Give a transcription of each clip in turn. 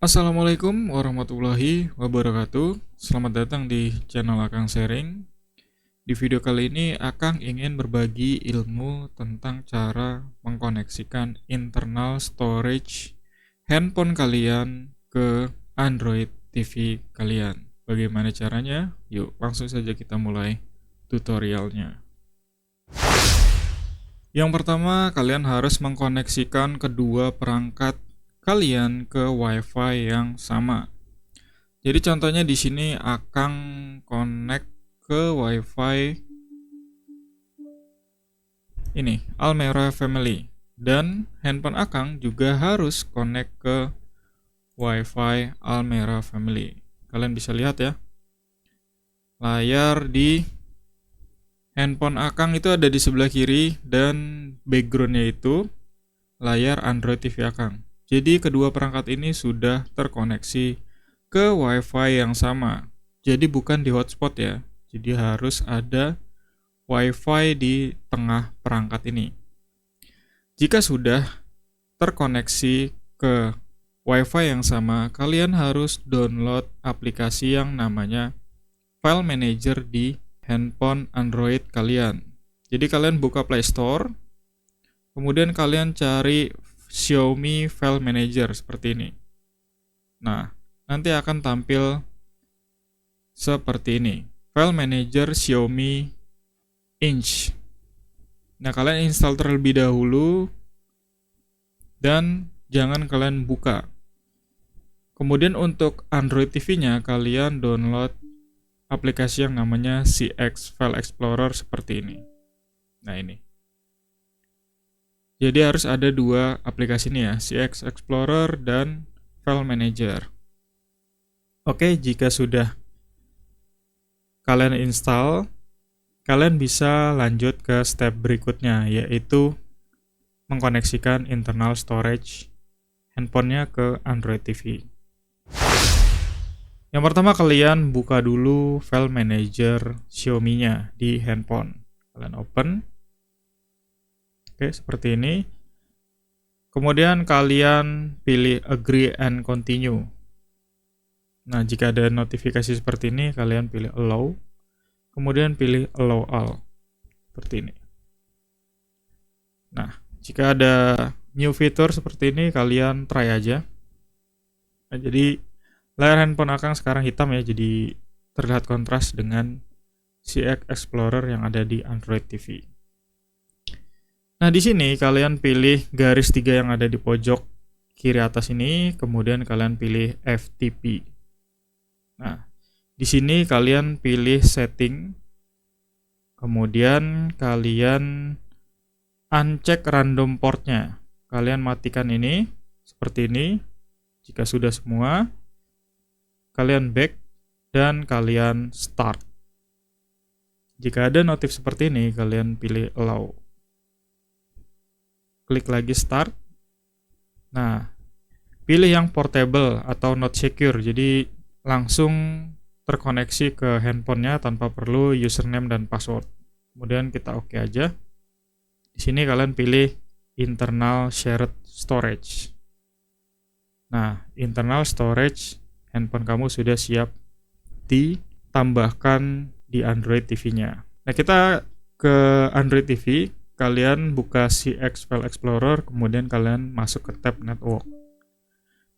Assalamualaikum warahmatullahi wabarakatuh. Selamat datang di channel Akang Sharing. Di video kali ini Akang ingin berbagi ilmu tentang cara mengkoneksikan internal storage handphone kalian ke Android TV kalian. Bagaimana caranya? Yuk, langsung saja kita mulai tutorialnya. Yang pertama, kalian harus mengkoneksikan kedua perangkat kalian ke WiFi yang sama. Jadi contohnya di sini Akang connect ke WiFi ini Almera Family, dan handphone Akang juga harus connect ke WiFi Almera Family. Kalian bisa lihat ya, layar di handphone Akang itu ada di sebelah kiri dan backgroundnya itu layar Android TV Akang. Jadi kedua perangkat ini sudah terkoneksi ke WiFi yang sama. Jadi bukan di hotspot ya. Jadi harus ada WiFi di tengah perangkat ini. Jika sudah terkoneksi ke WiFi yang sama, kalian harus download aplikasi yang namanya File Manager di handphone Android kalian. Jadi kalian buka Play Store, kemudian kalian cari Xiaomi File Manager seperti ini. Nah, nanti akan tampil seperti ini. File Manager Xiaomi Inch. Nah, kalian install terlebih dahulu dan jangan kalian buka. Kemudian untuk Android TV-nya kalian download aplikasi yang namanya CX File Explorer seperti ini. Nah, ini. Jadi harus ada dua aplikasi ini ya, CX Explorer dan File Manager. Oke, jika sudah kalian install, kalian bisa lanjut ke step berikutnya, yaitu mengkoneksikan internal storage handphonenya ke Android TV. Yang pertama, kalian buka dulu File Manager Xiaomi-nya di handphone. Kalian open. Oke, seperti ini. Kemudian kalian pilih Agree and Continue. Nah, jika ada notifikasi seperti ini, kalian pilih Allow. Kemudian pilih Allow All. Seperti ini. Nah, jika ada new fitur seperti ini, kalian try aja. Nah, jadi layar handphone Akang sekarang hitam ya, jadi terlihat kontras dengan CX Explorer yang ada di Android TV. Nah, di sini kalian pilih garis 3 yang ada di pojok kiri atas ini, kemudian kalian pilih FTP. Nah, di sini kalian pilih setting, kemudian kalian uncheck random portnya. Kalian matikan ini, seperti ini. Jika sudah semua, kalian back dan kalian start. Jika ada notif seperti ini, kalian pilih allow. Klik lagi start. Nah, pilih yang portable atau not secure, jadi langsung terkoneksi ke handphonenya tanpa perlu username dan password. Kemudian kita oke aja. Di sini kalian pilih internal shared storage. Nah, internal storage handphone kamu sudah siap ditambahkan di Android TV-nya. Nah, kita ke Android TV. Kalian buka CX File Explorer, kemudian kalian masuk ke tab Network.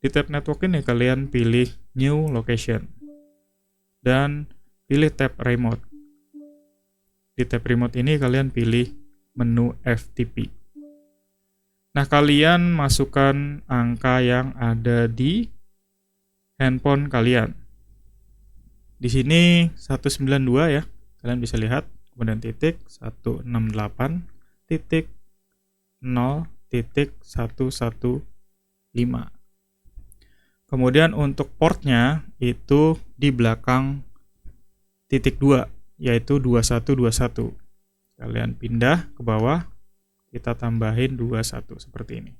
Di tab Network ini kalian pilih New Location dan pilih tab Remote. Di tab Remote ini kalian pilih menu FTP. Nah, kalian masukkan angka yang ada di handphone kalian. Di sini 192 ya, kalian bisa lihat, kemudian titik 168 titik 0 titik 115. Kemudian untuk portnya itu di belakang titik 2, yaitu 2121. Kalian pindah ke bawah, kita tambahin 21 seperti ini.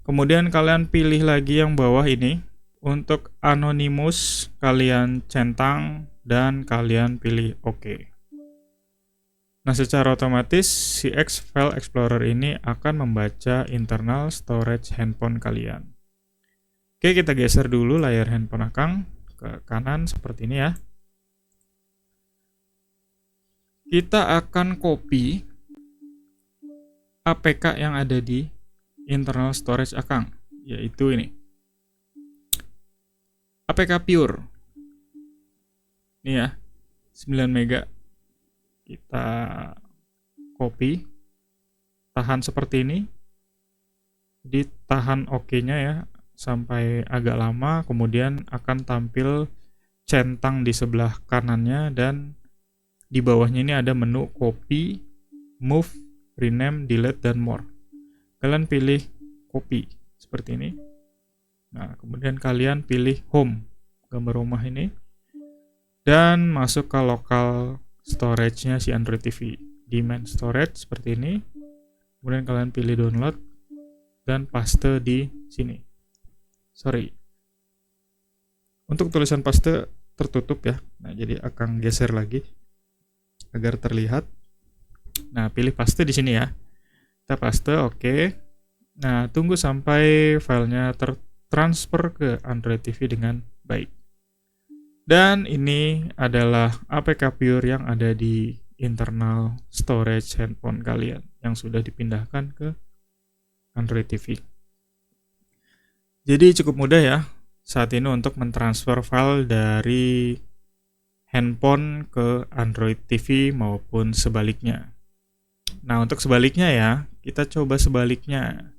Kemudian kalian pilih lagi yang bawah ini. Untuk anonymous kalian centang dan kalian pilih OK. Nah, secara otomatis CX File Explorer ini akan membaca internal storage handphone kalian. Oke, kita geser dulu layar handphone Akang ke kanan seperti ini ya. Kita akan copy APK yang ada di internal storage Akang, yaitu ini. APK Pure. Ini ya, 9 mega. Kita copy, tahan seperti ini. Ditahan OK-nya ya, sampai agak lama, kemudian akan tampil centang di sebelah kanannya, dan di bawahnya ini ada menu copy, move, rename, delete, dan more. Kalian pilih copy seperti ini. Nah, kemudian kalian pilih home, gambar rumah ini, dan masuk ke local storage-nya si Android TV. Di main storage seperti ini. Kemudian kalian pilih download dan paste di sini. Sorry. Untuk tulisan paste tertutup ya. Nah, jadi akan geser lagi agar terlihat. Nah, pilih paste di sini ya. Kita paste, oke. Nah, tunggu sampai filenya tertransfer ke Android TV dengan baik. Dan ini adalah APK Pure yang ada di internal storage handphone kalian yang sudah dipindahkan ke Android TV. Jadi cukup mudah ya saat ini untuk mentransfer file dari handphone ke Android TV maupun sebaliknya. Nah, untuk sebaliknya ya, kita coba sebaliknya.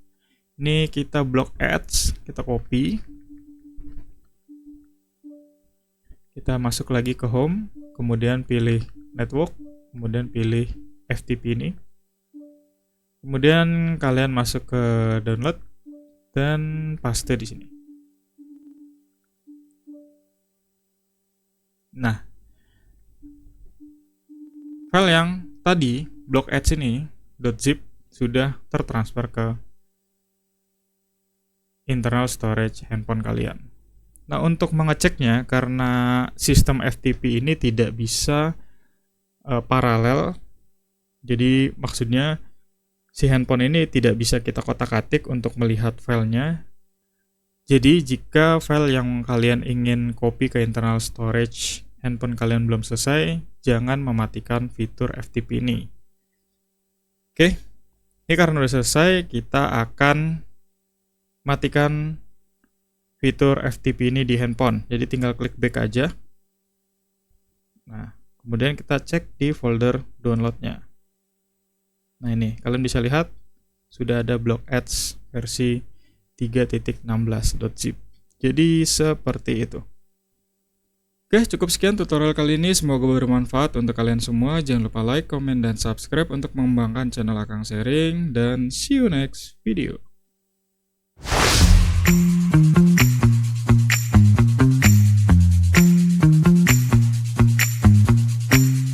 Ini kita block ads, kita copy. Kita masuk lagi ke home, kemudian pilih network, kemudian pilih FTP ini. Kemudian kalian masuk ke download dan paste di sini. Nah, file yang tadi block ads ini .zip sudah tertransfer ke internal storage handphone kalian. Nah, untuk mengeceknya, karena sistem FTP ini tidak bisa paralel, jadi maksudnya si handphone ini tidak bisa kita kotak-atik untuk melihat filenya. Jadi jika file yang kalian ingin copy ke internal storage handphone kalian belum selesai, jangan mematikan fitur FTP ini. Oke, ini karena sudah selesai, kita akan matikan fitur FTP ini di handphone. Jadi tinggal klik back aja. Nah, kemudian kita cek di folder downloadnya. Nah, ini kalian bisa lihat sudah ada block ads versi 3.16.zip. Jadi seperti itu. Oke, cukup sekian tutorial kali ini. Semoga bermanfaat untuk kalian semua. Jangan lupa like, comment, dan subscribe untuk mengembangkan channel Akang Sharing. Dan see you next video.